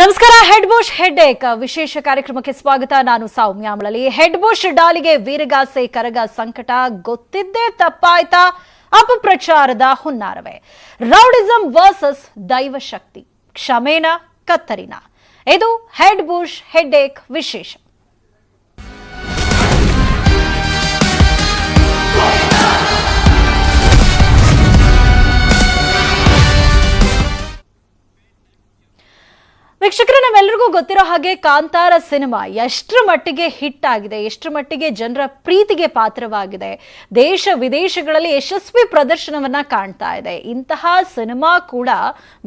ನಮಸ್ಕಾರ. Head bush head ಏಕ್ ವಿಶೇಷ ಕಾರ್ಯಕ್ರಮಕ್ಕೆ ಸ್ವಾಗತ. ನಾನು ಸೌಮ್ಯ ಅಮಳಲಿ. ಹೆಡ್ ಬುಷ್ ಡಾಲಿಗೆ ವೀರಗಾಸೆ ಕರಗ ಸಂಕಟ ಗೊತ್ತಿದ್ದೇ ತಪ್ಪಾಯ್ತಾ? ಅಪಪ್ರಚಾರದ ಹುನ್ನಾರವೇ? Rowdyism versus ದೈವಶಕ್ತಿ, ಕ್ಷಮೇನ ಕತ್ತರಿನ? ಇದು ಹೆಡ್ ಬುಷ್ ಹೆಡ್ ಏಕ್ ವಿಶೇಷ. ವೀಕ್ಷಕರೇ, ನಮ್ಮೆಲ್ಲರಿಗೂ ಗೊತ್ತಿರೋ ಹಾಗೆ ಕಾಂತಾರ ಸಿನಿಮಾ ಎಷ್ಟರ ಮಟ್ಟಿಗೆ ಹಿಟ್ ಆಗಿದೆ, ಎಷ್ಟರ ಮಟ್ಟಿಗೆ ಜನರ ಪ್ರೀತಿಗೆ ಪಾತ್ರವಾಗಿದೆ, ದೇಶ ವಿದೇಶಗಳಲ್ಲಿ ಯಶಸ್ವಿ ಪ್ರದರ್ಶನವನ್ನ ಕಾಣ್ತಾ ಇದೆ. ಇಂತಹ ಸಿನಿಮಾ ಕೂಡ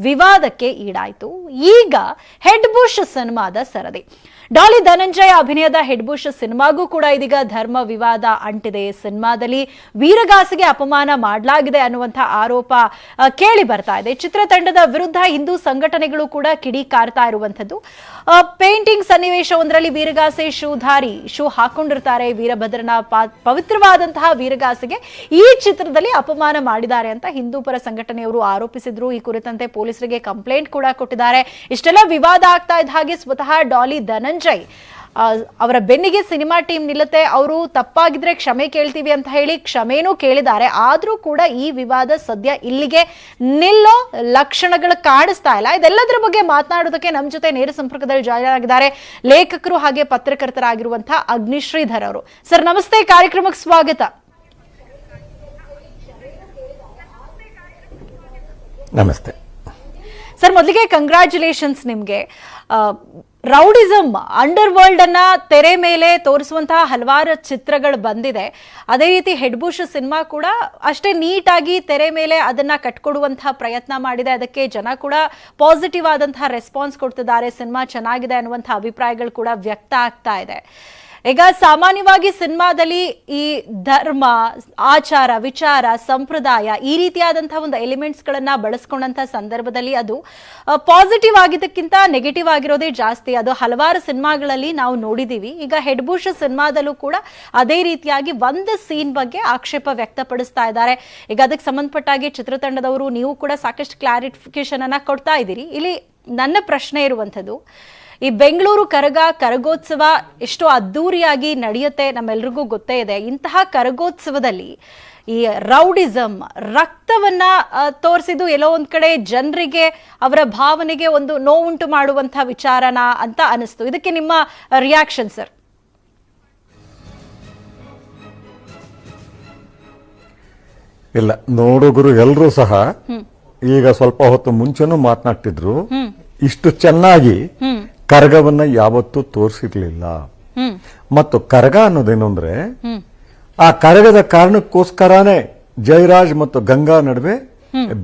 ವಿವಾದಕ್ಕೆ ಈಡಾಯಿತು. ಈಗ ಹೆಡ್ ಬುಷ್ ಸಿನಿಮಾದ ಸರದಿ. ಡಾಲಿ ಧನಂಜಯ ಅಭಿನಯದ ಹೆಡ್ ಬುಷ್ ಸಿನಿಮಾಗೂ ಕೂಡ ಇದೀಗ ಧರ್ಮ ವಿವಾದ ಅಂಟಿದೆ. ಸಿನಿಮಾದಲ್ಲಿ ವೀರಗಾಸೆಗೆ ಅಪಮಾನ ಮಾಡಲಾಗಿದೆ ಅನ್ನುವಂತಹ ಆರೋಪ ಕೇಳಿ ಬರ್ತಾ ಇದೆ. ಚಿತ್ರತಂಡದ ವಿರುದ್ಧ ಹಿಂದೂ ಸಂಘಟನೆಗಳು ಕೂಡ ಕಿಡಿಕಾರ್ತಾ ಇರುವಂತದ್ದು. ಪೇಂಟಿಂಗ್ ಸನ್ನಿವೇಶವೊಂದರಲ್ಲಿ ವೀರಗಾಸೆ ಶೂ ಹಾಕೊಂಡಿರ್ತಾರೆ. ವೀರಭದ್ರನ ಪವಿತ್ರವಾದಂತಹ ವೀರಗಾಸೆಗೆ ಈ ಚಿತ್ರದಲ್ಲಿ ಅಪಮಾನ ಮಾಡಿದ್ದಾರೆ ಅಂತ ಹಿಂದೂ ಪರ ಸಂಘಟನೆಯವರು ಆರೋಪಿಸಿದ್ರು. ಈ ಕುರಿತಂತೆ ಪೊಲೀಸರಿಗೆ ಕಂಪ್ಲೇಂಟ್ ಕೂಡ ಕೊಟ್ಟಿದ್ದಾರೆ. ಇಷ್ಟೆಲ್ಲ ವಿವಾದ ಆಗ್ತಾ ಇದ್ದ ಹಾಗೆ ಸ್ವತಃ ಡಾಲಿ ಧನಂಜಯ್ ಅವರ ಬೆನ್ನಿಗೆ ಸಿನಿಮಾ ಟೀಮ್ ನಿಲ್ಲುತ್ತೆ, ಅವರು ತಪ್ಪಾಗಿದ್ರೆ ಕ್ಷಮೆ ಕೇಳ್ತೀವಿ ಅಂತ ಹೇಳಿ ಕ್ಷಮೆನೂ ಕೇಳಿದ್ದಾರೆ. ಆದ್ರೂ ಕೂಡ ಈ ವಿವಾದ ಸದ್ಯ ಇಲ್ಲಿಗೆ ನಿಲ್ಲೋ ಲಕ್ಷಣಗಳು ಕಾಣಿಸ್ತಾ ಇಲ್ಲ. ಇದೆಲ್ಲದರ ಬಗ್ಗೆ ಮಾತನಾಡೋದಕ್ಕೆ ನಮ್ಮ ಜೊತೆ ನೇರ ಸಂಪರ್ಕದಲ್ಲಿ ಜಾಯಿನ್ ಆಗಿದ್ದಾರೆ ಲೇಖಕರು ಹಾಗೆ ಪತ್ರಕರ್ತರಾಗಿರುವಂತಹ ಅಗ್ನಿಶ್ರೀಧರ್ ಅವರು. ಸರ್ ನಮಸ್ತೆ, ಕಾರ್ಯಕ್ರಮಕ್ಕೆ ಸ್ವಾಗತ. ನಮಸ್ತೆ ಸರ್, ಮೊದಲಿಗೆ ಕಂಗ್ರ್ಯಾಚುಲೇಷನ್ಸ್ ನಿಮ್ಗೆ. ರೌಡಿಸಂ ಅಂಡರ್ ವರ್ಲ್ಡ್ ಅನ್ನ ತೆರೆ ಮೇಲೆ ತೋರಿಸುವಂತಹ ಹಲವಾರು ಚಿತ್ರಗಳು ಬಂದಿದೆ. ಅದೇ ರೀತಿ ಹೆಡ್ ಬುಷ್ ಸಿನಿಮಾ ಕೂಡ ಅಷ್ಟೇ ನೀಟಾಗಿ ತೆರೆ ಮೇಲೆ ಅದನ್ನ ಕಟ್ಕೊಡುವಂತಹ ಪ್ರಯತ್ನ ಮಾಡಿದೆ. ಅದಕ್ಕೆ ಜನ ಕೂಡ ಪಾಸಿಟಿವ್ ಆದಂತಹ ರೆಸ್ಪಾನ್ಸ್ ಕೊಡ್ತಿದ್ದಾರೆ. ಸಿನಿಮಾ ಚೆನ್ನಾಗಿದೆ ಅನ್ನುವಂತಹ ಅಭಿಪ್ರಾಯಗಳು ಕೂಡ ವ್ಯಕ್ತ ಆಗ್ತಾ ಇದೆ. ಈಗ ಸಾಮಾನ್ಯವಾಗಿ ಸಿನಿಮಾದಲ್ಲಿ ಈ ಧರ್ಮ, ಆಚಾರ, ವಿಚಾರ, ಸಂಪ್ರದಾಯ ಈ ರೀತಿಯಾದಂತಹ ಒಂದು ಎಲಿಮೆಂಟ್ಸ್ ಗಳನ್ನ ಬಳಸ್ಕೊಂಡಂತಹ ಸಂದರ್ಭದಲ್ಲಿ ಅದು ಪಾಸಿಟಿವ್ ಆಗಿದ್ದಕ್ಕಿಂತ ನೆಗೆಟಿವ್ ಆಗಿರೋದೇ ಜಾಸ್ತಿ. ಅದು ಹಲವಾರು ಸಿನಿಮಾಗಳಲ್ಲಿ ನಾವು ನೋಡಿದೀವಿ. ಈಗ ಹೆಡ್ ಬುಷ್ ಸಿನಿಮಾದಲ್ಲೂ ಕೂಡ ಅದೇ ರೀತಿಯಾಗಿ ಒಂದು ಸೀನ್ ಬಗ್ಗೆ ಆಕ್ಷೇಪ ವ್ಯಕ್ತಪಡಿಸ್ತಾ ಇದ್ದಾರೆ. ಈಗ ಅದಕ್ಕೆ ಸಂಬಂಧಪಟ್ಟಾಗಿ ಚಿತ್ರತಂಡದವರು ನೀವು ಕೂಡ ಸಾಕಷ್ಟು ಕ್ಲಾರಿಫಿಕೇಶನ್ ಅನ್ನ ಕೊಡ್ತಾ ಇದ್ದೀರಿ. ಇಲ್ಲಿ ನನ್ನ ಪ್ರಶ್ನೆ ಇರುವಂಥದ್ದು, ಈ ಬೆಂಗಳೂರು ಕರಗೋತ್ಸವ ಎಷ್ಟು ಅದ್ದೂರಿಯಾಗಿ ನಡೆಯುತ್ತೆ ನಮ್ಮೆಲ್ರಿಗೂ ಗೊತ್ತೇ ಇದೆ. ಇಂತಹ ಕರಗೋತ್ಸವದಲ್ಲಿ ಈ ರೌಡಿಸಂ, ರಕ್ತವನ್ನ ತೋರಿಸಿದ್ದು ಎಲ್ಲೋ ಒಂದ್ ಕಡೆ ಜನರಿಗೆ ಅವರ ಭಾವನೆಗೆ ಒಂದು ನೋವುಂಟು ಮಾಡುವಂತಹ ವಿಚಾರನ ಅಂತ ಅನಿಸ್ತು. ಇದಕ್ಕೆ ನಿಮ್ಮ ರಿಯಾಕ್ಷನ್ ಸರ್? ಇಲ್ಲ, ನೋಡುಗರು ಎಲ್ಲರೂ ಸಹ ಈಗ ಸ್ವಲ್ಪ ಹೊತ್ತು ಮುಂಚೆನೂ ಮಾತನಾಡ್ತಿದ್ರು. ಇಷ್ಟು ಚೆನ್ನಾಗಿ ಕರಗವನ್ನ ಯಾವತ್ತೂ ತೋರಿಸಿರ್ಲಿಲ್ಲ. ಮತ್ತು ಕರಗ ಅನ್ನೋದೇನು ಅಂದ್ರೆ, ಆ ಕರಗದ ಕಾರಣಕ್ಕೋಸ್ಕರನೇ ಜಯರಾಜ್ ಮತ್ತು ಗಂಗಾ ನಡುವೆ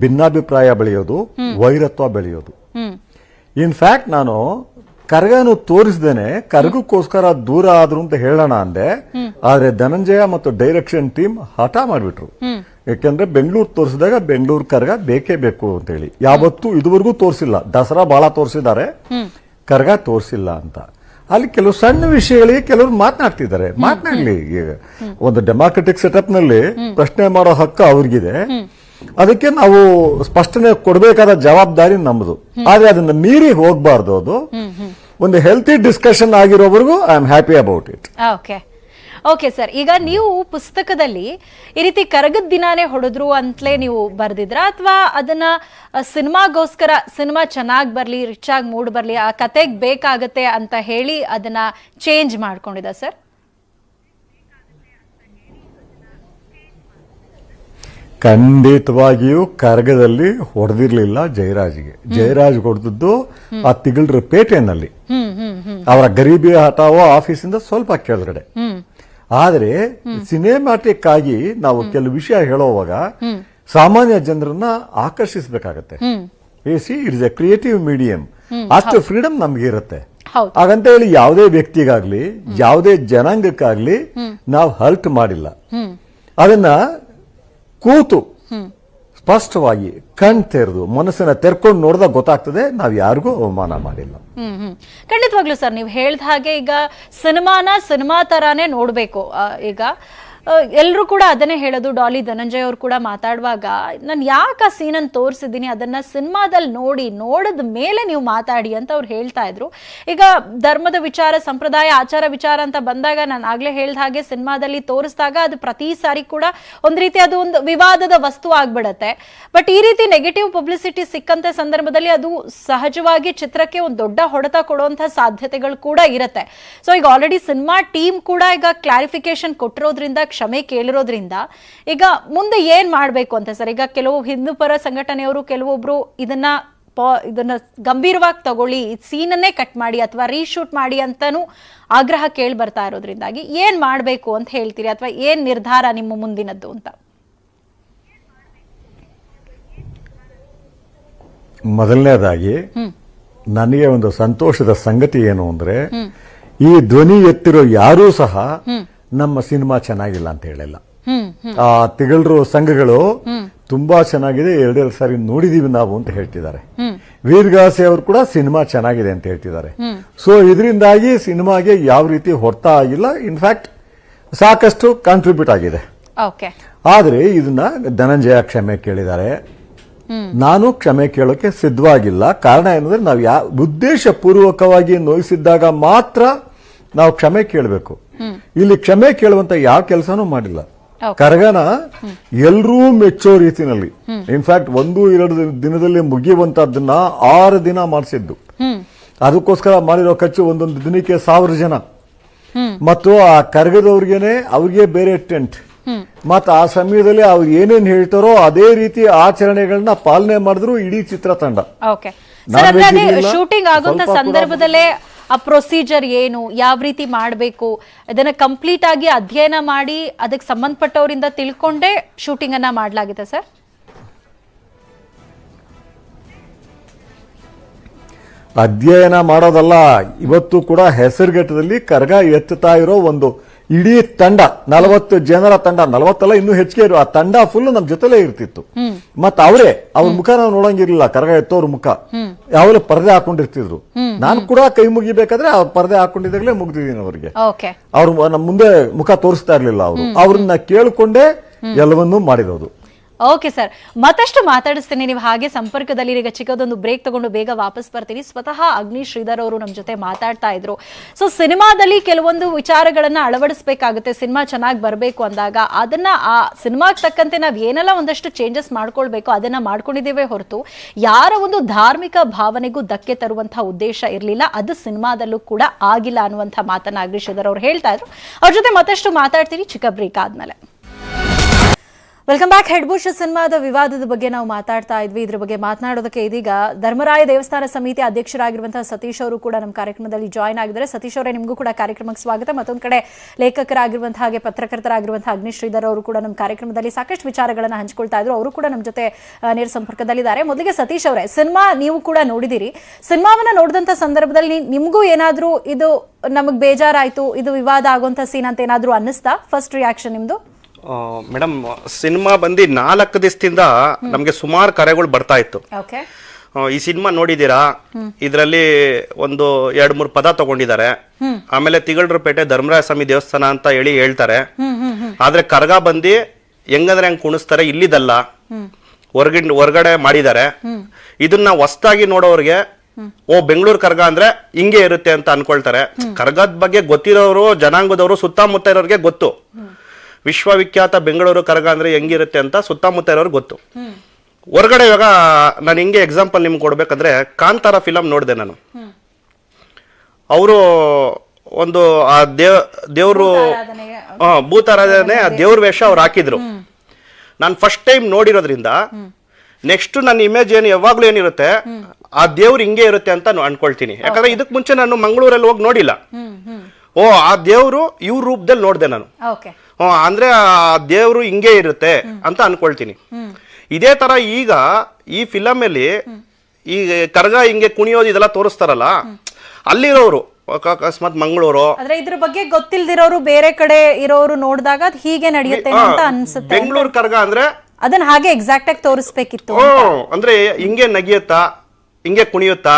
ಭಿನ್ನಾಭಿಪ್ರಾಯ ಬೆಳೆಯೋದು, ವೈರತ್ವ ಬೆಳೆಯೋದು. ಇನ್ಫ್ಯಾಕ್ಟ್ ನಾನು ಕರಗನು ತೋರಿಸ್ದೇನೆ ಕರಗಕ್ಕೋಸ್ಕರ ದೂರ ಆದ್ರು ಅಂತ ಹೇಳೋಣ ಅಂದೆ. ಆದ್ರೆ ಧನಂಜಯ ಮತ್ತು ಡೈರೆಕ್ಷನ್ ಟೀಮ್ ಹಠ ಮಾಡಿಬಿಟ್ರು. ಯಾಕೆಂದ್ರೆ ಬೆಂಗಳೂರು ತೋರಿಸಿದಾಗ ಬೆಂಗಳೂರು ಕರಗ ಬೇಕೇ ಬೇಕು ಅಂತ ಹೇಳಿ. ಯಾವತ್ತೂ ಇದುವರೆಗೂ ತೋರಿಸಿಲ್ಲ. ದಸರಾ ಬಹಳ ತೋರಿಸಿದ್ದಾರೆ, ಕರಗ ತೋರಿಸಿಲ್ಲ ಅಂತ. ಅಲ್ಲಿ ಕೆಲವು ಸಣ್ಣ ವಿಷಯಗಳಿಗೆ ಕೆಲವರು ಮಾತನಾಡ್ತಿದ್ದಾರೆ. ಮಾತನಾಡ್ಲಿ, ಒಂದು ಡೆಮಾಕ್ರೆಟಿಕ್ ಸೆಟಪ್ ನಲ್ಲಿ ಪ್ರಶ್ನೆ ಮಾಡೋ ಹಕ್ಕು ಅವ್ರಿಗಿದೆ. ಅದಕ್ಕೆ ನಾವು ಸ್ಪಷ್ಟನೆ ಕೊಡಬೇಕಾದ ಜವಾಬ್ದಾರಿ ನಮ್ಮದು. ಆದ್ರೆ ಅದನ್ನ ಮೀರಿ ಹೋಗ್ಬಾರ್ದು. ಅದು ಒಂದು ಹೆಲ್ತಿ ಡಿಸ್ಕಷನ್ ಆಗಿರೋವರೆಗೂ I am happy about it. Okay sir, ಈಗ ನೀವು ಪುಸ್ತಕದಲ್ಲಿ ಈ ರೀತಿ ಕರಗದ ದಿನಾನೇ ಹೊಡೆದ್ರು ಅಂತಲೇ ನೀವು ಬರ್ದಿದ್ರ, ಅಥವಾ ಅದನ್ನ ಸಿನಿಮಾಗೋಸ್ಕರ ಸಿನಿಮಾ ಚೆನ್ನಾಗಿ ಬರ್ಲಿ, ರಿಚ್ ಆಗಿ ಮೂಡ್ ಬರ್ಲಿ, ಆ ಕತೆಗೆ ಬೇಕಾಗತ್ತೆ ಅಂತ ಹೇಳಿ ಅದನ್ನ ಚೇಂಜ್ ಮಾಡ್ಕೊಂಡಿದ ಸರ್? ಖಂಡಿತವಾಗಿಯೂ ಕರಗದಲ್ಲಿ ಹೊಡೆದಿರ್ಲಿಲ್ಲ ಜಯರಾಜ್ಗೆ. ಜಯರಾಜ್ ಹೊಡೆದದ್ದು ಆ ತಿಗಳರ ಪೇಟೆನಲ್ಲಿ, ಅವರ ಗರೀಬಿ ಹಠಾವೋ ಆಫೀಸಿಂದ ಸ್ವಲ್ಪ ಕೆಳಗಡೆ. ಆದ್ರೆ ಸಿನಿಮ್ಯಾಟಿಕ್ ಆಗಿ ನಾವು ಕೆಲವು ವಿಷಯ ಹೇಳುವಾಗ ಸಾಮಾನ್ಯ ಜನರನ್ನ ಆಕರ್ಷಿಸಬೇಕಾಗತ್ತೆ. It's a creative medium. ಅಷ್ಟು ಫ್ರೀಡಮ್ ನಮ್ಗೆ ಇರುತ್ತೆ. ಹಾಗಂತ ಹೇಳಿ ಯಾವುದೇ ವ್ಯಕ್ತಿಗಾಗ್ಲಿ ಯಾವುದೇ ಜನಾಂಗಕ್ಕಾಗ್ಲಿ ನಾವು ಹರ್ಟ್ ಮಾಡಿಲ್ಲ. ಅದನ್ನ ಕೂತು ಸ್ಪಷ್ಟವಾಗಿ ಕಣ್ ತೆರೆದು ಮನಸ್ಸನ್ನ ತೆರ್ಕೊಂಡು ನೋಡಿದಾಗ ಗೊತ್ತಾಗ್ತದೆ ನಾವು ಯಾರಿಗೂ ಅವಮಾನ ಮಾಡಿಲ್ಲ. ಖಂಡಿತವಾಗ್ಲೂ ಸರ್, ನೀವು ಹೇಳಿದ ಹಾಗೆ ಈಗ ಸಿನಿಮಾನ ಸಿನಿಮಾ ತರಾನೇ ನೋಡ್ಬೇಕು. ಈಗ ಎಲ್ಲರೂ ಕೂಡ ಅದನ್ನೇ ಹೇಳೋದು. ಡಾಲಿ ಧನಂಜಯ್ ಅವರು ಕೂಡ ಮಾತಾಡುವಾಗ ನಾನು ಯಾಕೆ ಆ ಸೀನನ್ನು ತೋರಿಸಿದ್ದೀನಿ, ಅದನ್ನ ಸಿನಿಮಾದಲ್ಲಿ ನೋಡಿದ ಮೇಲೆ ನೀವು ಮಾತಾಡಿ ಅಂತ ಅವ್ರು ಹೇಳ್ತಾ ಇದ್ರು. ಈಗ ಧರ್ಮದ ವಿಚಾರ, ಸಂಪ್ರದಾಯ, ಆಚಾರ ವಿಚಾರ ಅಂತ ಬಂದಾಗ ನಾನು ಆಗ್ಲೇ ಹೇಳ್ದ ಹಾಗೆ ಸಿನಿಮಾದಲ್ಲಿ ತೋರಿಸಿದಾಗ ಅದು ಪ್ರತಿ ಸಾರಿ ಕೂಡ ಒಂದ್ ರೀತಿ ಅದು ಒಂದು ವಿವಾದದ ವಸ್ತು ಆಗ್ಬಿಡತ್ತೆ. ಬಟ್ ಈ ರೀತಿ ನೆಗೆಟಿವ್ ಪಬ್ಲಿಸಿಟಿ ಸಿಕ್ಕಂತ ಸಂದರ್ಭದಲ್ಲಿ ಅದು ಸಹಜವಾಗಿ ಚಿತ್ರಕ್ಕೆ ಒಂದು ದೊಡ್ಡ ಹೊಡೆತ ಕೊಡುವಂತಹ ಸಾಧ್ಯತೆಗಳು ಕೂಡ ಇರುತ್ತೆ. ಸೊ ಈಗ ಆಲ್ರೆಡಿ ಸಿನಿಮಾ ಟೀಮ್ ಕೂಡ ಈಗ ಕ್ಲಾರಿಫಿಕೇಶನ್ ಕೊಟ್ಟಿರೋದ್ರಿಂದ, ಕ್ಷಮೆ ಕೇಳಿರೋದ್ರಿಂದ ಈಗ ಮುಂದೆ ಏನ್ ಮಾಡ್ಬೇಕು ಅಂತ ಸರ್? ಈಗ ಕೆಲವು ಹಿಂದೂ ಪರ ಸಂಘಟನೆಯವರು ಕೆಲವೊಬ್ರು ಇದನ್ನ ಗಂಭೀರವಾಗಿ ತಗೊಳ್ಳಿ, ಸೀನನ್ನೇ ಕಟ್ ಮಾಡಿ ಅಥವಾ ರೀಶೂಟ್ ಮಾಡಿ ಅಂತಾನು ಆಗ್ರಹ ಕೇಳಿ ಬರ್ತಾ ಇರೋದ್ರಿಂದಾಗಿ ಏನ್ ಮಾಡ್ಬೇಕು ಅಂತ ಹೇಳ್ತೀರಿ, ಅಥವಾ ಏನ್ ನಿರ್ಧಾರ ನಿಮ್ಮ ಮುಂದಿನದ್ದು ಅಂತ? ಮೊದಲನೇದಾಗಿ ನನಗೆ ಒಂದು ಸಂತೋಷದ ಸಂಗತಿ ಏನು ಅಂದ್ರೆ, ಈ ಧ್ವನಿ ಎತ್ತಿರೋ ಯಾರೂ ಸಹ ನಮ್ಮ ಸಿನಿಮಾ ಚೆನ್ನಾಗಿಲ್ಲ ಅಂತ ಹೇಳಿಲ್ಲ. ಆ ತಿಗಳರು ಸಂಘಗಳು ತುಂಬಾ ಚೆನ್ನಾಗಿದೆ, ಎರಡೆರಡು ಸಾರಿ ನೋಡಿದೀವಿ ನಾವು ಅಂತ ಹೇಳ್ತಿದ್ದಾರೆ. ವೀರಗಾಸೆ ಅವರು ಕೂಡ ಸಿನಿಮಾ ಚೆನ್ನಾಗಿದೆ ಅಂತ ಹೇಳ್ತಿದ್ದಾರೆ. ಸೊ ಇದರಿಂದಾಗಿ ಸಿನಿಮಾಗೆ ಯಾವ ರೀತಿ ಹೊರತ ಆಗಿಲ್ಲ, ಇನ್ಫ್ಯಾಕ್ಟ್ ಸಾಕಷ್ಟು ಕಾಂಟ್ರಿಬ್ಯೂಟ್ ಆಗಿದೆ. ಆದ್ರೆ ಇದನ್ನ ಧನಂಜಯ ಕ್ಷಮೆ ಕೇಳಿದ್ದಾರೆ, ನಾನು ಕ್ಷಮೆ ಕೇಳೋಕೆ ಸಿದ್ಧವಾಗಿಲ್ಲ. ಕಾರಣ ಏನಂದ್ರೆ ನಾವು ಉದ್ದೇಶ ಪೂರ್ವಕವಾಗಿ ನೋಯಿಸಿದ್ದಾಗ ಮಾತ್ರ ನಾವು ಕ್ಷಮೆ ಕೇಳಬೇಕು. ಇಲ್ಲಿ ಕ್ಷಮೆ ಕೇಳುವಂತ ಯಾವ ಕೆಲಸನೂ ಮಾಡಿಲ್ಲ. ಕರಗನ ಎಲ್ಲರೂ ಮೆಚ್ಚೋ ರೀತಿನಲ್ಲಿ, ಇನ್ಫ್ಯಾಕ್ಟ್ 1-2 ದಿನದಲ್ಲಿ ಮುಗಿಯುವಂತದ್ದನ್ನ 6 ದಿನ ಮಾಡಿಸಿದ್ದು. ಅದಕ್ಕೋಸ್ಕರ ಮಾಡಿರೋ ಖರ್ಚು ಒಂದೊಂದು ದಿನಕ್ಕೆ 1000 ಜನ, ಮತ್ತು ಆ ಕರಗದವ್ರಿಗೇನೆ ಅವ್ರಿಗೆ ಬೇರೆ ಟೆಂಟ್, ಮತ್ತ ಆ ಸಮಯದಲ್ಲಿ ಅವ್ರು ಏನೇನ್ ಹೇಳ್ತಾರೋ ಅದೇ ರೀತಿ ಆಚರಣೆಗಳನ್ನ ಪಾಲನೆ ಮಾಡಿದ್ರು ಇಡೀ ಚಿತ್ರತಂಡ. ಶೂಟಿಂಗ್ ಆಗುವಂತ ಸಂದರ್ಭದಲ್ಲೇ ಆ ಪ್ರೊಸೀಜರ್ ಏನು, ಯಾವ ರೀತಿ ಮಾಡಬೇಕು, ಅದನ್ನ ಕಂಪ್ಲೀಟ್ ಆಗಿ ಅಧ್ಯಯನ ಮಾಡಿ ಅದಕ್ಕೆ ಸಂಬಂಧಪಟ್ಟವರಿಂದ ತಿಳ್ಕೊಂಡೇ ಶೂಟಿಂಗ್ ಅನ್ನ ಮಾಡಲಾಗಿದೆ ಸರ್? ಅಧ್ಯಯನ ಮಾಡೋದಲ್ಲ, ಇವತ್ತು ಕೂಡ ಹೆಸರುಘಟ್ಟದಲ್ಲಿ ಕರಗ ಎತ್ತುತ್ತಾ ಇರೋ ಒಂದು ಇಡೀ ತಂಡ, 40 ಜನರ ತಂಡ, 40 ಅಲ್ಲ ಇನ್ನೂ ಹೆಚ್ಚಿಗೆ ಇರೋ ಆ ತಂಡ ಫುಲ್ ನಮ್ ಜೊತೆಲೇ ಇರ್ತಿತ್ತು. ಮತ್ತ ಅವ್ರ ಮುಖ ನಾವು ನೋಡಂಗಿರ್ಲಿಲ್ಲ, ಕರಗ ಎತ್ತೋರ್ ಮುಖ ಯಾವಾಗಲೂ ಪರದೆ ಹಾಕೊಂಡಿರ್ತಿದ್ರು. ನಾನು ಕೂಡ ಕೈ ಮುಗಿಬೇಕಾದ್ರೆ ಅವ್ರ ಪರದೆ ಹಾಕೊಂಡಿದ್ದಾಗಲೇ ಮುಗ್ದಿದ್ದೀನಿ ಅವ್ರಿಗೆ. ಅವ್ರು ನಮ್ಮ ಮುಂದೆ ಮುಖ ತೋರಿಸ್ತಾ ಇರ್ಲಿಲ್ಲ. ಅವ್ರನ್ನ ಕೇಳ್ಕೊಂಡೇ ಎಲ್ಲವನ್ನೂ ಮಾಡಿರೋದು. ಓಕೆ ಸರ್, ಮತ್ತಷ್ಟು ಮಾತಾಡಿಸ್ತೇನೆ, ನೀವು ಹಾಗೆ ಸಂಪರ್ಕದಲ್ಲಿ. ಈಗ ಚಿಕ್ಕದೊಂದು ಬ್ರೇಕ್ ತಗೊಂಡು ಬೇಗ ವಾಪಸ್ ಬರ್ತೀನಿ. ಸ್ವತಃ ಅಗ್ನಿ ಶ್ರೀಧರ್ ಅವರು ನಮ್ಮ ಜೊತೆ ಮಾತಾಡ್ತಾ ಇದ್ರು. ಸೊ ಸಿನಿಮಾದಲ್ಲಿ ಕೆಲವೊಂದು ವಿಚಾರಗಳನ್ನ ಅಳವಡಿಸಬೇಕಾಗುತ್ತೆ, ಸಿನಿಮಾ ಚೆನ್ನಾಗಿ ಬರಬೇಕು ಅಂದಾಗ ಅದನ್ನ ಆ ಸಿನಿಮಾಗೆ ತಕ್ಕಂತೆ ನಾವು ಏನೆಲ್ಲ ಒಂದಷ್ಟು ಚೇಂಜಸ್ ಮಾಡ್ಕೊಳ್ಬೇಕು ಅದನ್ನ ಮಾಡ್ಕೊಂಡಿದ್ದೇವೆ ಹೊರತು ಯಾರ ಒಂದು ಧಾರ್ಮಿಕ ಭಾವನೆಗೂ ಧಕ್ಕೆ ತರುವಂತಹ ಉದ್ದೇಶ ಇರಲಿಲ್ಲ. ಅದು ಸಿನಿಮಾದಲ್ಲೂ ಕೂಡ ಆಗಿಲ್ಲ ಅನ್ನುವಂಥ ಮಾತನ್ನ ಅಗ್ನಿ ಶ್ರೀಧರ್ ಅವರು ಹೇಳ್ತಾ ಇದ್ರು. ಅವ್ರ ಜೊತೆ ಮತ್ತಷ್ಟು ಮಾತಾಡ್ತೀನಿ ಚಿಕ್ಕ ಬ್ರೇಕ್ ಆದ್ಮೇಲೆ. Welcome back. ಹೆಡ್ಬುಷ್ ಸಿನಿಮಾದ ವಿವಾದದ ಬಗ್ಗೆ ನಾವು ಮಾತಾಡ್ತಾ ಇದ್ವಿ. ಇದ್ರ ಬಗ್ಗೆ ಮಾತನಾಡೋದಕ್ಕೆ ಇದೀಗ ಧರ್ಮರಾಯ ದೇವಸ್ಥಾನ ಸಮಿತಿ ಅಧ್ಯಕ್ಷರಾಗಿರುವಂತಹ ಸತೀಶ್ ಅವರು ಕೂಡ ನಮ್ಮ ಕಾರ್ಯಕ್ರಮದಲ್ಲಿ ಜಾಯ್ನ್ ಆಗಿದ್ದಾರೆ. ಸತೀಶ್ ಅವರೇ, ನಿಮಗೂ ಕೂಡ ಕಾರ್ಯಕ್ರಮಕ್ಕೆ ಸ್ವಾಗತ. ಮತ್ತೊಂದು ಕಡೆ ಲೇಖಕರಾಗಿರುವಂತಹ ಹಾಗೆ ಪತ್ರಕರ್ತರಾಗಿರುವಂತಹ ಅಗ್ನಿ ಶ್ರೀಧರ್ ಅವರು ಕೂಡ ನಮ್ಮ ಕಾರ್ಯಕ್ರಮದಲ್ಲಿ ಸಾಕಷ್ಟು ವಿಚಾರಗಳನ್ನ ಹಂಚಿಕೊಳ್ತಾ ಇದ್ರು. ಅವರು ಕೂಡ ನಮ್ಮ ಜೊತೆ ನೇರ ಸಂಪರ್ಕದಲ್ಲಿದ್ದಾರೆ. ಮೊದಲಿಗೆ ಸತೀಶ್ ಅವರೇ, ಸಿನಿಮಾ ನೀವು ಕೂಡ ನೋಡಿದಿರಿ. ಸಿನಿಮಾವನ್ನ ನೋಡಿದಂತ ಸಂದರ್ಭದಲ್ಲಿ ನಿಮಗೂ ಏನಾದ್ರೂ ಇದು ನಮಗ್ ಬೇಜಾರಾಯ್ತು, ಇದು ವಿವಾದ ಆಗುವಂತ ಸೀನ್ ಅಂತ ಏನಾದ್ರೂ ಅನ್ನಿಸ್ತಾ? ಫಸ್ಟ್ ರಿಯಾಕ್ಷನ್ ನಿಮ್ದು? ಮೇಡಮ್, ಸಿನಿಮಾ ಬಂದು 4 ದಿವಸದಿಂದ ನಮ್ಗೆ ಸುಮಾರು ಕರೆಗಳು ಬರ್ತಾ ಇತ್ತು. ಈ ಸಿನಿಮಾ ನೋಡಿದೀರಾ, ಇದರಲ್ಲಿ ಒಂದು 2-3 ಪದ ತಗೊಂಡಿದ್ದಾರೆ. ಆಮೇಲೆ ತಿಗಳರಪೇಟೆ ಧರ್ಮರಾಯ ಸ್ವಾಮಿ ದೇವಸ್ಥಾನ ಅಂತ ಹೇಳ್ತಾರೆ. ಆದ್ರೆ ಕರ್ಗ ಬಂದು ಹೆಂಗಂದ್ರೆ ಹೆಂಗ್ ಕುಣಿಸ್ತಾರೆ, ಇಲ್ಲಿದಲ್ಲ ಹೊರಗಡೆ ಮಾಡಿದ್ದಾರೆ. ಇದನ್ನ ಹೊಸದಾಗಿ ನೋಡೋರ್ಗೆ ಓ ಬೆಂಗಳೂರು ಕರ್ಗ ಅಂದ್ರೆ ಹಿಂಗೆ ಇರುತ್ತೆ ಅಂತ ಅನ್ಕೊಳ್ತಾರೆ. ಕರ್ಗದ ಬಗ್ಗೆ ಗೊತ್ತಿರೋರು, ಜನಾಂಗದವರು, ಸುತ್ತಮುತ್ತ ಇರೋರ್ಗೆ ಗೊತ್ತು. ವಿಶ್ವವಿಖ್ಯಾತ ಬೆಂಗಳೂರು ಕರಗ ಅಂದ್ರೆ ಹೆಂಗಿರುತ್ತೆ ಅಂತ ಸುತ್ತಮುತ್ತ ಇರೋರು ಗೊತ್ತು. ಹೊರಗಡೆ ಇವಾಗ ನಾನು ಹಿಂಗೆ ಎಕ್ಸಾಂಪಲ್ ನಿಮ್ಗೆ ಕೊಡ್ಬೇಕಂದ್ರೆ, ಕಾಂತಾರ ಫಿಲಮ್ ನೋಡಿದೆ ನಾನು. ಅವರು ಒಂದು ಆ ದೇವ್ರು ಭೂತಾರಾಧನೆ ದೇವ್ರ ವೇಷ ಅವ್ರು ಹಾಕಿದ್ರು. ನಾನು ಫಸ್ಟ್ ಟೈಮ್ ನೋಡಿರೋದ್ರಿಂದ ನೆಕ್ಸ್ಟ್ ನನ್ನ ಇಮೇಜ್ ಏನು ಯಾವಾಗ್ಲೂ ಏನಿರುತ್ತೆ, ಆ ದೇವ್ರು ಹಿಂಗೆ ಇರುತ್ತೆ ಅಂತ ಅನ್ಕೊಳ್ತೀನಿ. ಯಾಕಂದ್ರೆ ಇದಕ್ ಮುಂಚೆ ನಾನು ಮಂಗಳೂರಲ್ಲಿ ಹೋಗಿ ನೋಡಿಲ್ಲ. ಓ, ಆ ದೇವ್ರು ಇವ್ರ ರೂಪದಲ್ಲಿ ನೋಡಿದೆ ನಾನು. ಅಂದ್ರೆ ಆ ದೇವ್ರು ಹಿಂಗೆ ಇರುತ್ತೆ ಅಂತ ಅನ್ಕೊಳ್ತೀನಿ. ಇದೇ ತರ ಈಗ ಈ ಫಿಲಮ್ ಅಲ್ಲಿ ಈ ಕರ್ಗ ಹಿಂಗೆ ಕುಣಿಯೋದು ಇದೆಲ್ಲ ತೋರಿಸ್ತಾರಲ್ಲ, ಅಲ್ಲಿರೋರು ಅಕಸ್ಮಾತ್ ಮಂಗಳೂರು, ಇದ್ರ ಬಗ್ಗೆ ಗೊತ್ತಿಲ್ದಿರೋರು ಬೇರೆ ಕಡೆ ಇರೋರು ನೋಡಿದಾಗ ಹೀಗೆ ನಡೆಯುತ್ತೆ ಅಂತ ಅನ್ಸುತ್ತೆ. ಬೆಂಗಳೂರು ಕರ್ಗ ಅಂದ್ರೆ ಅದನ್ನ ಹಾಗೆ ಎಕ್ಸಾಕ್ಟ್ ಆಗಿ ತೋರಿಸ್ಬೇಕಿತ್ತು. ಅಂದ್ರೆ ಹಿಂಗೆ ನಗಿಯುತ್ತಾ, ಹಿಂಗೆ ಕುಣಿಯುತ್ತಾ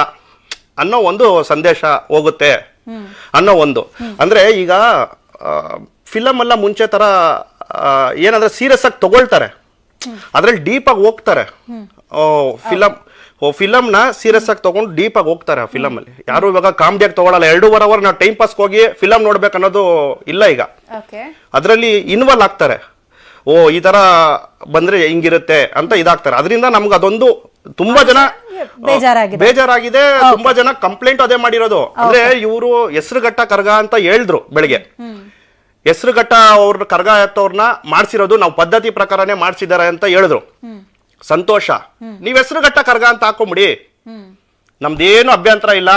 ಅನ್ನೋ ಒಂದು ಸಂದೇಶ ಹೋಗುತ್ತೆ ಅನ್ನೋ ಒಂದು. ಅಂದ್ರೆ ಈಗ ಫಿಲಮ್ ಎಲ್ಲ ಮುಂಚೆ ತರ ಏನಂದ್ರೆ ಸೀರಿಯಸ್ ಆಗಿ ತಗೊಳ್ತಾರೆ, ಅದ್ರಲ್ಲಿ ಡೀಪ್ ಆಗಿ ಹೋಗ್ತಾರೆ. ಫಿಲಮ್ನ ಸೀರಿಯಸ್ ಆಗಿ ತಗೊಂಡು ಡೀಪ್ ಆಗಿ ಹೋಗ್ತಾರೆ ಆ ಫಿಲಮ್ ಅಲ್ಲಿ. ಯಾರು ಇವಾಗ ಕಾಮಿಡಿಯಾಗಿ ತಗೊಳಲ್ಲ. 2.5 ಅವರ್ ನಾವು ಟೈಮ್ ಪಾಸ್ ಹೋಗಿ ಫಿಲಮ್ ನೋಡ್ಬೇಕು ಅನ್ನೋದು ಇಲ್ಲ ಈಗ. ಅದರಲ್ಲಿ ಇನ್ವಾಲ್ವ್ ಆಗ್ತಾರೆ. ಓ ಈ ತರ ಬಂದ್ರೆ ಹಿಂಗಿರುತ್ತೆ ಅಂತ ಇದಾಗ್ತಾರೆ. ಅದರಿಂದ ನಮ್ಗೆ ಅದೊಂದು ತುಂಬಾ ಜನ ಬೇಜಾರಾಗಿದೆ. ತುಂಬಾ ಜನ ಕಂಪ್ಲೇಂಟ್ ಅದೇ ಮಾಡಿರೋದು. ಅಂದ್ರೆ ಇವರು ಹೆಸರುಘಟ್ಟ ಕರ್ಗ ಅಂತ ಹೇಳಿದ್ರು ಬೆಳಿಗ್ಗೆ. ಹೆಸರುಘಟ್ಟ ಅವ್ರ ಕರ್ಗ ಎತ್ತವ್ರನ್ನ ಮಾಡ್ಸಿರೋದು ನಾವು ಪದ್ಧತಿ ಪ್ರಕಾರನೇ ಮಾಡ್ಸಿದ್ದಾರೆ ಅಂತ ಹೇಳಿದ್ರು. ಸಂತೋಷ. ನೀವ್ ಹೆಸರುಘಟ್ಟ ಕರ್ಗ ಅಂತ ಹಾಕೊಂಬಿಡಿ, ನಮ್ದೇನು ಅಭ್ಯಂತರ ಇಲ್ಲ.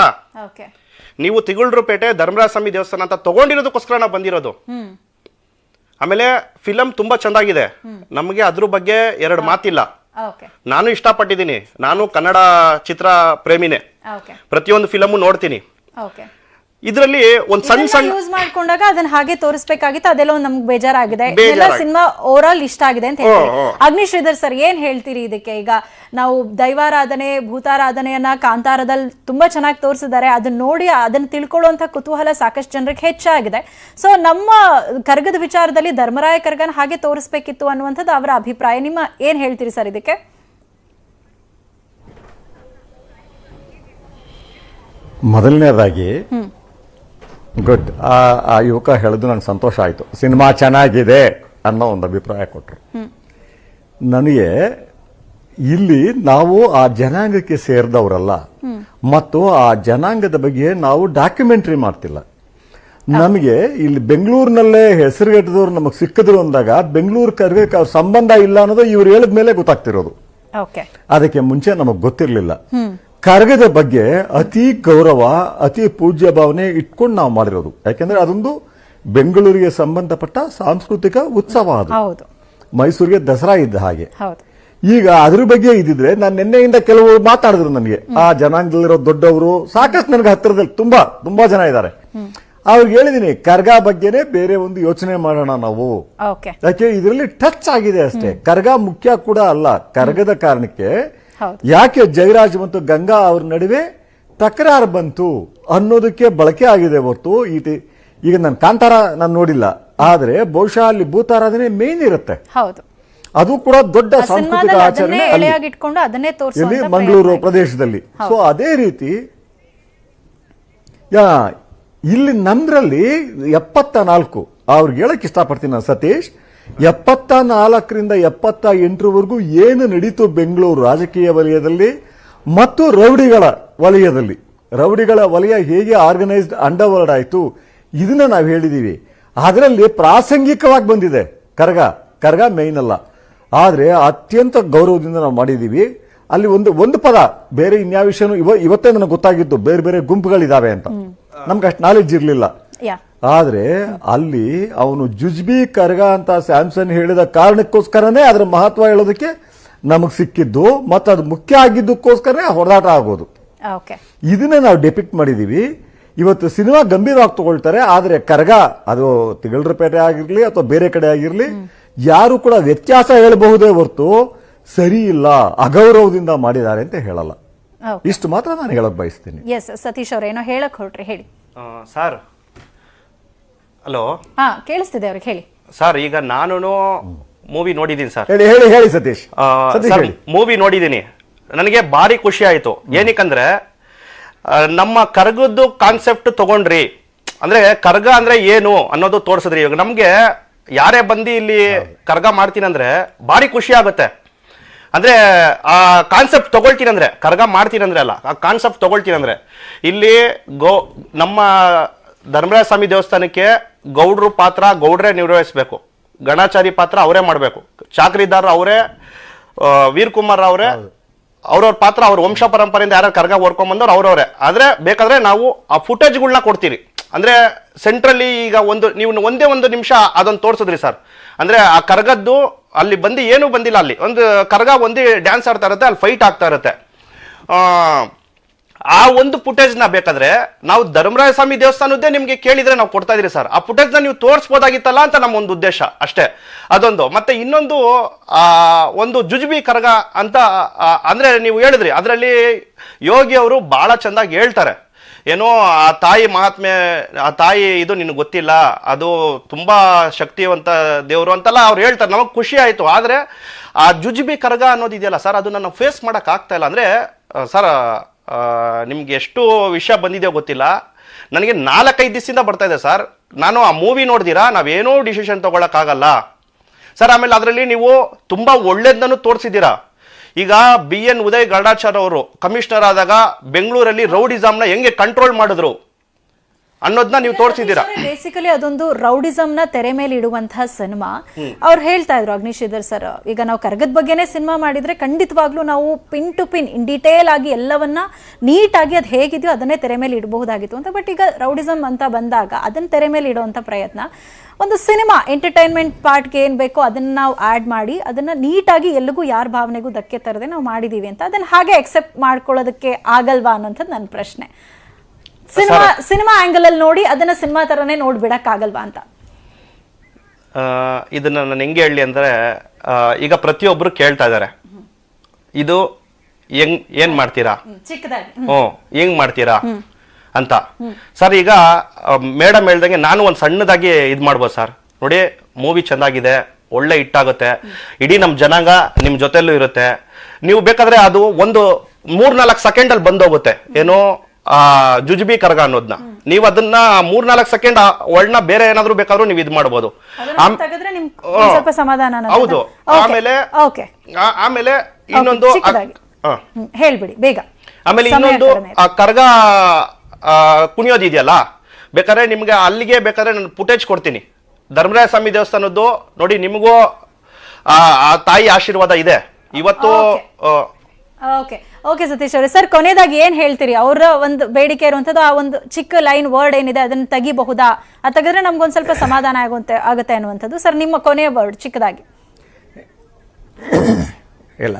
ನೀವು ತಿಗುಳ್ರುಪೇಟೆ ಧರ್ಮರಾಜ ಸ್ವಾಮಿ ದೇವಸ್ಥಾನ ಅಂತ ತಗೊಂಡಿರೋದಕ್ಕೋಸ್ಕರ ನಾವು ಬಂದಿರೋದು. ಆಮೇಲೆ ಫಿಲಂ ತುಂಬಾ ಚೆನ್ನಾಗಿದೆ. ನಮಗೆ ಅದ್ರ ಬಗ್ಗೆ 2 ಮಾತಿಲ್ಲ. ನಾನು ಇಷ್ಟಪಟ್ಟಿದ್ದೀನಿ. ನಾನು ಕನ್ನಡ ಚಿತ್ರ ಪ್ರೇಮಿನೇ. ಪ್ರತಿಯೊಂದು ಫಿಲಮು ನೋಡ್ತೀನಿ. ಇದರಲ್ಲಿ ಒಂದ್ ಸಣ್ಣ ಯೂಸ್ ಮಾಡ್ಕೊಂಡಾಗ ಅದನ್ನ ಹಾಗೆ ತೋರಿಸಬೇಕಾಗಿತ್ತು. ಅದೆಲ್ಲ ಒಂದು ನಮ್ಗೆ ಬೇಜಾರಾಗಿದೆ. ಎಲ್ಲ ಸಿನಿಮಾ ಓವರ್ ಆಲ್ ಇಷ್ಟ ಆಗಿದೆ ಅಂತ ಹೇಳ್ತಾರೆ. ಅಗ್ನಿ ಶ್ರೀಧರ್ ಸರ್ ಏನ್ ಹೇಳ್ತೀರಿ ಇದಕ್ಕೆ? ಈಗ ನಾವು ದೈವಾರಾಧನೆ ಭೂತಾರಾಧನೆಯನ್ನ ಕಾಂತಾರದಲ್ಲಿ ತುಂಬಾ ಚೆನ್ನಾಗಿ ತೋರಿಸಿದ್ದಾರೆ. ಅದನ್ನ ನೋಡಿ ಅದನ್ನ ತಿಳ್ಕೊಳ್ಳುವಂತ ಕುತೂಹಲ ಸಾಕಷ್ಟು ಜನರಿಗೆ ಹೆಚ್ಚಾಗಿದೆ. ಸೊ ನಮ್ಮ ಕರ್ಗದ ವಿಚಾರದಲ್ಲಿ ಧರ್ಮರಾಯ ಕರ್ಗನ ಹಾಗೆ ತೋರಿಸ್ಬೇಕಿತ್ತು ಅನ್ನುವಂಥದ್ದು ಅವರ ಅಭಿಪ್ರಾಯ. ನಿಮ್ಮ ಏನ್ ಹೇಳ್ತೀರಿ ಸರ್ ಇದಕ್ಕೆ? ಮೊದಲನೇದಾಗಿ ಗುಡ್, ಆ ಯುವಕ ಹೇಳಿದ್ದು ನಂಗೆ ಸಂತೋಷ ಆಯ್ತು. ಸಿನಿಮಾ ಚೆನ್ನಾಗಿದೆ ಅನ್ನೋ ಒಂದು ಅಭಿಪ್ರಾಯ ಕೊಟ್ಟರು. ನನಗೆ ಇಲ್ಲಿ ನಾವು ಆ ಜನಾಂಗಕ್ಕೆ ಸೇರಿದವರಲ್ಲ, ಮತ್ತು ಆ ಜನಾಂಗದ ಬಗ್ಗೆ ನಾವು ಡಾಕ್ಯುಮೆಂಟ್ರಿ ಮಾಡ್ತಿಲ್ಲ. ನಮಗೆ ಇಲ್ಲಿ ಬೆಂಗಳೂರಿನಲ್ಲೇ ಹೆಸರುಗಟ್ಟದವ್ರು ನಮಗೆ ಸಿಕ್ಕಿದ್ರು ಅಂದಾಗ ಬೆಂಗಳೂರು ಕರ್ಗಕ್ಕೆ ಅವ್ರ ಸಂಬಂಧ ಇಲ್ಲ ಅನ್ನೋದು ಇವ್ರು ಹೇಳಿದ ಮೇಲೆ ಗೊತ್ತಾಗ್ತಿರೋದು. ಅದಕ್ಕೆ ಮುಂಚೆ ನಮಗ್ ಗೊತ್ತಿರಲಿಲ್ಲ. ಕರ್ಗದ ಬಗ್ಗೆ ಅತಿ ಗೌರವ, ಅತಿ ಪೂಜ್ಯ ಭಾವನೆ ಇಟ್ಕೊಂಡು ನಾವು ಮಾಡಿರೋದು. ಯಾಕೆಂದ್ರೆ ಅದೊಂದು ಬೆಂಗಳೂರಿಗೆ ಸಂಬಂಧಪಟ್ಟ ಸಾಂಸ್ಕೃತಿಕ ಉತ್ಸವ. ಅದು ಮೈಸೂರಿಗೆ ದಸರಾ ಇದ್ದ ಹಾಗೆ. ಈಗ ಅದ್ರ ಬಗ್ಗೆ ಇದ್ದಿದ್ರೆ ನಾನು ನಿನ್ನೆಯಿಂದ ಕೆಲವರು ಮಾತಾಡಿದ್ರು ನನಗೆ. ಆ ಜನಾಂಗದಲ್ಲಿರೋ ದೊಡ್ಡವರು ಸಾಕಷ್ಟು ನನಗೆ ಹತ್ತಿರದಲ್ಲಿ ತುಂಬಾ ಜನ ಇದ್ದಾರೆ. ಅವ್ರಿಗೆ ಹೇಳಿದೀನಿ ಕರ್ಗ ಬಗ್ಗೆನೆ ಬೇರೆ ಒಂದು ಯೋಚನೆ ಮಾಡೋಣ ನಾವು. ಯಾಕೆ ಇದರಲ್ಲಿ ಟಚ್ ಆಗಿದೆ ಅಷ್ಟೇ. ಕರ್ಗ ಮುಖ್ಯ ಕೂಡ ಅಲ್ಲ. ಕರ್ಗದ ಕಾರಣಕ್ಕೆ ಯಾಕೆ ಜಯರಾಜ್ ಮತ್ತು ಗಂಗಾ ಅವ್ರ ನಡುವೆ ತಕರಾರು ಬಂತು ಅನ್ನೋದಕ್ಕೆ ಬಳಕೆ ಆಗಿದೆ ಹೊರತು ಈಗ ನಾನು ಕಾಂತಾರ ನಾನು ನೋಡಿಲ್ಲ. ಆದ್ರೆ ಬಹುಶಃ ಅಲ್ಲಿ ಭೂತಾರಾಧನೆ ಮೇನ್ ಇರುತ್ತೆ. ಅದು ಕೂಡ ದೊಡ್ಡ ಸಾಂಸ್ಕೃತಿಕ ಆಚರಣೆ ಇಲ್ಲಿ ಮಂಗಳೂರು ಪ್ರದೇಶದಲ್ಲಿ. ಸೊ ಅದೇ ರೀತಿ ಇಲ್ಲಿ ನಮ್ದ್ರಲ್ಲಿ 74 ಅವ್ರಿಗೆ ಹೇಳಕ್ ಇಷ್ಟಪಡ್ತೀನಿ ನಾನು ಸತೀಶ್. 74ರಿಂದ 78ರವರೆಗೂ ಏನು ನಡೀತು ಬೆಂಗಳೂರು ರಾಜಕೀಯ ವಲಯದಲ್ಲಿ ಮತ್ತು ರೌಡಿಗಳ ವಲಯದಲ್ಲಿ, ರೌಡಿಗಳ ವಲಯ ಹೇಗೆ ಆರ್ಗನೈಸ್ಡ್ ಅಂಡರ್ವರ್ಲ್ಡ್ ಆಯ್ತು ಇದನ್ನ ನಾವು ಹೇಳಿದೀವಿ. ಅದರಲ್ಲಿ ಪ್ರಾಸಂಗಿಕವಾಗಿ ಬಂದಿದೆ ಕರ್ಗ ಮೇನ್ ಅಲ್ಲ. ಆದ್ರೆ ಅತ್ಯಂತ ಗೌರವದಿಂದ ನಾವು ಮಾಡಿದೀವಿ. ಅಲ್ಲಿ ಒಂದು ಪದ ಬೇರೆ ಇನ್ಯಾವ ವಿಷಯನೂ ಇವತ್ತೇ ನನಗೆ ಗೊತ್ತಾಗಿತ್ತು, ಬೇರೆ ಬೇರೆ ಗುಂಪುಗಳಿದಾವೆ ಅಂತ. ನಮ್ಗೆ ಅಷ್ಟು ನಾಲೆಡ್ಜ್ ಇರ್ಲಿಲ್ಲ. ಆದ್ರೆ ಅಲ್ಲಿ ಅವನು ಜುಜ್ಬಿ ಕರ್ಗ ಅಂತ ಸ್ಯಾಮ್ಸನ್ ಹೇಳಿದ ಕಾರಣಕ್ಕೋಸ್ಕರನೇ ಅದರ ಮಹತ್ವ ಹೇಳೋದಕ್ಕೆ ನಮಗ್ ಸಿಕ್ಕಿದ್ದು, ಮತ್ತು ಅದು ಮುಖ್ಯ ಆಗಿದ್ದಕ್ಕೋಸ್ಕರನೇ ಹೊಡೆದಾಟ ಆಗೋದು. ಇದನ್ನ ನಾವು ಡೆಪಿಕ್ಟ್ ಮಾಡಿದೀವಿ. ಇವತ್ತು ಸಿನಿಮಾ ಗಂಭೀರವಾಗಿ ತಗೊಳ್ತಾರೆ. ಆದ್ರೆ ಕರ್ಗ ಅದು ತಿಗಳರಪೇಟೆ ಆಗಿರ್ಲಿ ಅಥವಾ ಬೇರೆ ಕಡೆ ಆಗಿರ್ಲಿ ಯಾರು ಕೂಡ ವ್ಯತ್ಯಾಸ ಹೇಳಬಹುದೇ ಹೊರತು ಸರಿ ಇಲ್ಲ, ಅಗೌರವದಿಂದ ಮಾಡಿದ್ದಾರೆ ಅಂತ ಹೇಳಲ್ಲ. ಇಷ್ಟು ಮಾತ್ರ ನಾನು ಹೇಳಕ್ ಬಯಸ್ತೀನಿ. ಸತೀಶ್ ಅವ್ರ ಏನೋ ಹೇಳಕ್ ಹೊರಟ್ರಿ, ಹೇಳಿ ಸರ್. ಹಲೋ, ಕೇಳಿಸ್ತಿದೆ ಅವ್ರಿಗೆ, ಹೇಳಿ ಸರ್. ಈಗ ನಾನು ಮೂವಿ ನೋಡಿದೀನಿ ಸರ್. ಹೇಳಿ ಸತೀಶ್. ಮೂವಿ ನೋಡಿದೀನಿ, ನನಗೆ ಭಾರಿ ಖುಷಿ ಆಯ್ತು. ಏನಕ್ಕಂದ್ರೆ ನಮ್ಮ ಕರ್ಗದ್ದು ಕಾನ್ಸೆಪ್ಟ್ ತಗೊಂಡ್ರಿ, ಅಂದ್ರೆ ಕರ್ಗ ಅಂದ್ರೆ ಏನು ಅನ್ನೋದು ತೋರಿಸಿದ್ರಿ. ಇವಾಗ ನಮ್ಗೆ ಯಾರೇ ಬಂದು ಇಲ್ಲಿ ಕರ್ಗ ಮಾಡ್ತೀನಿ ಅಂದ್ರೆ ಭಾರಿ ಖುಷಿ ಆಗುತ್ತೆ. ಅಂದ್ರೆ ಆ ಕಾನ್ಸೆಪ್ಟ್ ತಗೊಳ್ತೀನಿ ಅಂದ್ರೆ, ಕರ್ಗ ಮಾಡ್ತೀನಿ ಅಂದ್ರೆ ಅಲ್ಲ, ಆ ಕಾನ್ಸೆಪ್ಟ್ ತಗೊಳ್ತೀನಿ ಅಂದ್ರೆ ಇಲ್ಲಿ ನಮ್ಮ ಧರ್ಮರಾಜ ಸ್ವಾಮಿ ದೇವಸ್ಥಾನಕ್ಕೆ ಗೌಡ್ರ ಪಾತ್ರ ಗೌಡ್ರೆ ನಿರ್ವಹಿಸಬೇಕು, ಗಣಾಚಾರಿ ಪಾತ್ರ ಅವರೇ ಮಾಡಬೇಕು, ಚಾಕ್ರಿದಾರ ಅವರೇ, ವೀರಕುಮಾರ್ ಅವರೇ, ಅವ್ರವ್ರ ಪಾತ್ರ ಅವ್ರ ವಂಶ ಪರಂಪರೆಯಿಂದ ಯಾರು ಕರ್ಗ ಹೊರ್ಕೊಂಡ್ಬಂದವ್ರು ಅವ್ರವ್ರೆ. ಆದ್ರೆ ಬೇಕಾದ್ರೆ ನಾವು ಆ ಫುಟೇಜ್ಗಳನ್ನ ಕೊಡ್ತೀವಿ. ಅಂದ್ರೆ ಸೆಂಟ್ರಲ್ಲಿ ಈಗ ನೀವು ಒಂದೇ ಒಂದು ನಿಮಿಷ ಅದನ್ನು ತೋರಿಸಿದ್ರಿ ಸರ್. ಅಂದ್ರೆ ಆ ಕರ್ಗದ್ದು ಅಲ್ಲಿ ಬಂದು ಏನೂ ಬಂದಿಲ್ಲ. ಅಲ್ಲಿ ಒಂದು ಕರ್ಗ ಒಂದೇ ಡ್ಯಾನ್ಸ್ ಆಡ್ತಾ ಇರುತ್ತೆ, ಅಲ್ಲಿ ಫೈಟ್ ಆಗ್ತಾ ಇರುತ್ತೆ. ಆ ಒಂದು ಫುಟೇಜ್ನ ಬೇಕಾದ್ರೆ ನಾವು ಧರ್ಮರಾಜ ಸ್ವಾಮಿ ದೇವಸ್ಥಾನದ್ದೇ ನಿಮ್ಗೆ ಕೇಳಿದ್ರೆ ನಾವು ಕೊಡ್ತಾ ಇದೀರಿ ಸರ್. ಆ ಫುಟೇಜ್ನ ನೀವು ತೋರಿಸ್ಬೋದಾಗಿತ್ತಲ್ಲ ಅಂತ ನಮ್ಮ ಒಂದು ಉದ್ದೇಶ ಅಷ್ಟೇ. ಅದೊಂದು. ಮತ್ತೆ ಇನ್ನೊಂದು ಒಂದು ಜುಜುಬಿ ಕರ್ಗ ಅಂತ ಅಂದ್ರೆ ನೀವು ಹೇಳಿದ್ರಿ, ಅದರಲ್ಲಿ ಯೋಗಿ ಅವರು ಬಹಳ ಚೆಂದಾಗಿ ಹೇಳ್ತಾರೆ. ಏನೋ ಆ ತಾಯಿ ಮಹಾತ್ಮೆ, ಆ ತಾಯಿ ಇದು ನಿನಗೆ ಗೊತ್ತಿಲ್ಲ, ಅದು ತುಂಬಾ ಶಕ್ತಿವಂತ ದೇವರು ಅಂತೆಲ್ಲ ಅವ್ರು ಹೇಳ್ತಾರೆ. ನಮಗೆ ಖುಷಿ ಆಯ್ತು. ಆದ್ರೆ ಆ ಜುಜುಬಿ ಕರಗ ಅನ್ನೋದಿದೆಯಲ್ಲ ಸರ್, ಅದನ್ನ ನಾವು ಫೇಸ್ ಮಾಡಕ್ ಆಗ್ತಾ ಇಲ್ಲ. ಅಂದ್ರೆ ಸರ್, ನಿಮ್ಗೆ ಎಷ್ಟು ವಿಷಯ ಬಂದಿದೆಯೋ ಗೊತ್ತಿಲ್ಲ, ನನಗೆ 4-5 ದಿವಸದಿಂದ ಬರ್ತಾ ಇದೆ ಸರ್. ನಾನು ಆ ಮೂವಿ ನೋಡ್ದಿರಾ ನಾವೇನೋ ಡಿಸಿಷನ್ ತಗೊಳಕ್ಕಾಗಲ್ಲ ಸರ್. ಆಮೇಲೆ ಅದರಲ್ಲಿ ನೀವು ತುಂಬಾ ಒಳ್ಳೇದನ್ನು ತೋರಿಸಿದ್ದೀರಾ. ಈಗ BN ಉದಯ್ ಗರುಡಾಚಾರ್ ಅವರು ಕಮಿಷನರ್ ಆದಾಗ ಬೆಂಗಳೂರಲ್ಲಿ ರೌಡಿಸಮ್ನ ಹೆಂಗೆ ಕಂಟ್ರೋಲ್ ಮಾಡಿದ್ರು ಅನ್ನೋದನ್ನ ನೀವು ತೋರಿಸಿದ್ದೀರಾ. ಬೇಸಿಕಲಿ ಅದೊಂದು ರೌಡಿಸಮ್ ನ ತೆರೆ ಮೇಲೆ ಇಡುವಂತಹ ಸಿನಿಮಾ. ಅವ್ರು ಹೇಳ್ತಾ ಇದ್ರು ಅಗ್ನಿಶ್ರೀಧರ್ ಸರ್, ಈಗ ನಾವು ಕರಗದ ಬಗ್ಗೆನೇ ಸಿನಿಮಾ ಮಾಡಿದ್ರೆ ಖಂಡಿತವಾಗ್ಲೂ ನಾವು pin to pin in detail ಆಗಿ ಎಲ್ಲವನ್ನ ನೀಟಾಗಿ ಅದು ಹೇಗಿದೆಯೋ ಅದನ್ನೇ ತೆರೆ ಮೇಲೆ ಇಡಬಹುದಾಗಿತ್ತು ಅಂತ. ಬಟ್ ಈಗ ರೌಡಿಸಮ್ ಅಂತ ಬಂದಾಗ ಅದನ್ನ ತೆರೆ ಮೇಲೆ ಇಡುವಂತ ಪ್ರಯತ್ನ, ಒಂದು ಸಿನಿಮಾ ಎಂಟರ್ಟೈನ್ಮೆಂಟ್ ಪಾರ್ಟ್ಗೆ ಏನ್ ಬೇಕೋ ಅದನ್ನ ನಾವು ಆಡ್ ಮಾಡಿ ಅದನ್ನ ನೀಟಾಗಿ ಎಲ್ಲಿಗೂ ಯಾರ ಭಾವನೆಗೂ ಧಕ್ಕೆ ತರದೆ ನಾವು ಮಾಡಿದೀವಿ ಅಂತ, ಅದನ್ನ ಹಾಗೆ ಅಕ್ಸೆಪ್ಟ್ ಮಾಡ್ಕೊಳ್ಳೋದಕ್ಕೆ ಆಗಲ್ವಾ ಅನ್ನೋಂಥದ್ದು ನನ್ನ ಪ್ರಶ್ನೆ. ಸಿನಿಮಾ ಆಂಗಲ್ ಅಲ್ಲಿ ನೋಡಿ ಅದನ್ನ ಸಿನಿಮಾ ತರನೇ ನೋಡ್ಬಿಡಕ್ ಆಗಲ್ವಾ ಅಂತ. ಇದನ್ನ ನಾನು ಹೆಂಗೆ ಹೇಳಿ ಅಂದ್ರೆ, ಈಗ ಪ್ರತಿಯೊಬ್ರು ಕೇಳ್ತಾ ಇದಾರೆ, ಇದು ಏನ್ ಮಾಡ್ತೀರಾ, ಚಿಕ್ಕದಾಗಿ ಹೆಂಗ್ ಮಾಡ್ತೀರಾ ಅಂತ. ಸರ್, ಈಗ ಮೇಡಮ್ ಹೇಳ್ದಂಗೆ ನಾನು ಒಂದ್ ಸಣ್ಣದಾಗಿ ಇದ್ ಮಾಡ್ಬೋದು ಸರ್. ನೋಡಿ, ಮೂವಿ ಚೆನ್ನಾಗಿದೆ, ಒಳ್ಳೆ ಹಿಟ್ಟಾಗುತ್ತೆ, ಇಡೀ ನಮ್ ಜನಾಂಗ ನಿಮ್ ಜೊತೆಲ್ಲೂ ಇರುತ್ತೆ. ನೀವು ಬೇಕಾದ್ರೆ ಅದು ಒಂದು 3-4 ಸೆಕೆಂಡ್ ಅಲ್ಲಿ ಬಂದೋಗುತ್ತೆ, ಏನೋ ಜುಜುಬಿ ಕರಗ ಅನ್ನೋದನ್ನ. ನೀವು ಅದನ್ನ 3-4 ಸೆಕೆಂಡ್ ಒಳ್ಳ ಬೇರೆ ಏನಾದ್ರು ಬೇಕಾದ್ರೂ ನೀವು ಇದ್ ಮಾಡ್ಬೋದು. ಹೌದು. ಆಮೇಲೆ ಇನ್ನೊಂದು ಹೇಳ್ಬಿಡಿ ಬೇಗ. ಆಮೇಲೆ ಇನ್ನೊಂದು ಕರಗ ಕುಣಿಯೋದಿದೆಯಲ್ಲ, ಬೇಕಾದ್ರೆ ನಿಮ್ಗೆ ಅಲ್ಲಿಗೆ ಬೇಕಾದ್ರೆ ನಾನು ಫುಟೇಜ್ ಕೊಡ್ತೀನಿ. ಧರ್ಮರಾಯ ಸ್ವಾಮಿ ದೇವಸ್ಥಾನದ್ದು ನೋಡಿ, ನಿಮಗೂ ಆ ತಾಯಿ ಆಶೀರ್ವಾದ ಇದೆ ಇವತ್ತು. ಓಕೆ ಸತೀಶ್ ಅವರೇ, ಸರ್ ಕೊನೆಯದಾಗಿ ಏನ್ ಹೇಳ್ತೀರಿ? ಅವರ ಒಂದು ಬೇಡಿಕೆ ಇರುವಂತದ್ದು ಆ ಒಂದು ಚಿಕ್ಕ ಲೈನ್ ವರ್ಡ್ ಏನಿದೆ ಅದನ್ನ ತೆಗಿಬಹುದಾ, ಅದು ತೆಗೆದ್ರೆ ನಮ್ಗೊಂದ್ ಸ್ವಲ್ಪ ಸಮಾಧಾನ ಆಗುತ್ತೆ ಅನ್ನುವಂಥದ್ದು. ಸರ್, ನಿಮ್ಮ ಕೊನೆಯ ವರ್ಡ್ ಚಿಕ್ಕದಾಗಿ. ಇಲ್ಲ,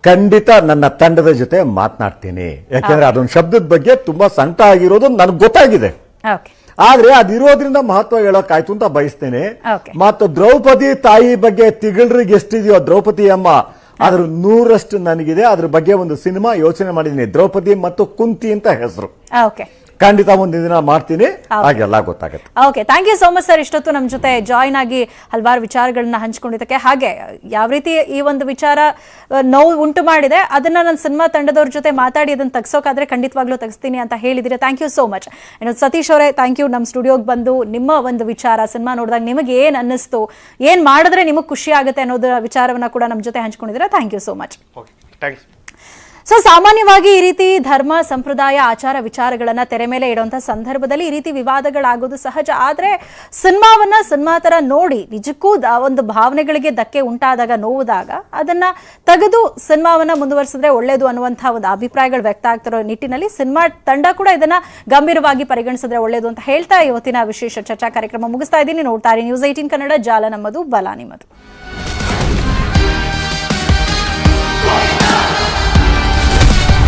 ಖಂಡಿತ ನನ್ನ ತಂಡದ ಜೊತೆ ಮಾತನಾಡ್ತೀನಿ. ಯಾಕಂದ್ರೆ ಅದೊಂದು ಶಬ್ದದ ಬಗ್ಗೆ ತುಂಬಾ ಸಂಕಟ ಆಗಿರೋದು ನನಗೆ ಗೊತ್ತಾಗಿದೆ. ಆದ್ರೆ ಅದಿರೋದ್ರಿಂದ ಮಹತ್ವ ಹೇಳೋಕಾಯ್ತು ಅಂತ ಬಯಸ್ತೇನೆ. ಮತ್ತು ದ್ರೌಪದಿ ತಾಯಿ ಬಗ್ಗೆ ತಿಗಳರಿಗೆ ಎಷ್ಟಿದೆಯೋ ದ್ರೌಪದಿ ಅಮ್ಮ, ಅದ್ರ 100ರಷ್ಟು ನನಗಿದೆ. ಅದ್ರ ಬಗ್ಗೆ ಒಂದು ಸಿನಿಮಾ ಯೋಚನೆ ಮಾಡಿದೀನಿ, ದ್ರೌಪದಿ ಮತ್ತು ಕುಂತಿ ಅಂತ ಹೆಸರು. ಖಂಡಿತ ಒಂದಿನ ದಿನ ಮಾಡ್ತೀನಿ, ಹಾಗೆಲ್ಲ ಗೊತ್ತಾಗುತ್ತೆ. Okay, thank you so much sir. ಇಷ್ಟೊತ್ತು ನಮ್ಮ ಜೊತೆ ಜಾಯಿನ್ ಆಗಿ ಹಲವಾರು ವಿಚಾರಗಳನ್ನ ಹಂಚ್ಕೊಂಡಿದ್ದಕ್ಕೆ, ಹಾಗೆ ಯಾವ ರೀತಿ ಈ ಒಂದು ವಿಚಾರ ನೋವು ಉಂಟು ಮಾಡಿದೆ ಅದನ್ನ ನನ್ನ ಸಿನಿಮಾ ತಂಡದವ್ರ ಜೊತೆ ಮಾತಾಡಿ ಅದನ್ನ ತೆಗ್ಸೋಕಾದ್ರೆ ಖಂಡಿತವಾಗ್ಲೂ ತೆಗಿಸ್ತೀನಿ ಅಂತ ಹೇಳಿದಿರಿ. Thank you so much. ಇನ್ನು ಸತೀಶ್ ಅವರೇ, ಥ್ಯಾಂಕ್ ಯು ನಮ್ಮ ಸ್ಟುಡಿಯೋಗೆ ಬಂದು ನಿಮ್ಮ ಒಂದು ವಿಚಾರ ಸಿನಿಮಾ ನೋಡಿದಾಗ ನಿಮಗೆ ಏನ್ ಅನ್ನಿಸ್ತು, ಏನ್ ಮಾಡಿದ್ರೆ ನಿಮಗೆ ಖುಷಿ ಆಗುತ್ತೆ ಅನ್ನೋದರ ವಿಚಾರವನ್ನ ಕೂಡ ನಮ್ಮ ಜೊತೆ ಹಂಚ್ಕೊಂಡಿದ್ದೀರಾ. Thank you so much. So ಸಾಮಾನ್ಯವಾಗಿ ಈ ರೀತಿ ಧರ್ಮ, ಸಂಪ್ರದಾಯ, ಆಚಾರ ವಿಚಾರಗಳನ್ನ ತೆರೆ ಮೇಲೆ ಇಡುವಂತ ಸಂದರ್ಭದಲ್ಲಿ ಈ ರೀತಿ ವಿವಾದಗಳಾಗೋದು ಸಹಜ. ಆದ್ರೆ ಸಿನಿಮಾ ತರ ನೋಡಿ ನಿಜಕ್ಕೂ ಒಂದು ಭಾವನೆಗಳಿಗೆ ಧಕ್ಕೆ ಉಂಟಾದಾಗ, ನೋವಿದಾಗ ಅದನ್ನ ತೆಗೆದು ಸಿನಿಮಾವನ್ನ ಮುಂದುವರಿಸಿದ್ರೆ ಒಳ್ಳೇದು ಅನ್ನುವಂತಹ ಒಂದು ಅಭಿಪ್ರಾಯಗಳು ವ್ಯಕ್ತ ಆಗ್ತಿರೋ ನಿಟ್ಟಿನಲ್ಲಿ ಸಿನಿಮಾ ತಂಡ ಕೂಡ ಇದನ್ನ ಗಂಭೀರವಾಗಿ ಪರಿಗಣಿಸಿದ್ರೆ ಒಳ್ಳೇದು ಅಂತ ಹೇಳ್ತಾ ಇವತ್ತಿನ ವಿಶೇಷ ಚರ್ಚಾ ಕಾರ್ಯಕ್ರಮ ಮುಗಿಸ್ತಾ ಇದ್ದೀನಿ. ನೋಡ್ತಾ ಇರಿ News 18 ಕನ್ನಡ, ಜಾಲ ನಮ್ಮದು, ಬಲ ನಿಮ್ಮದು.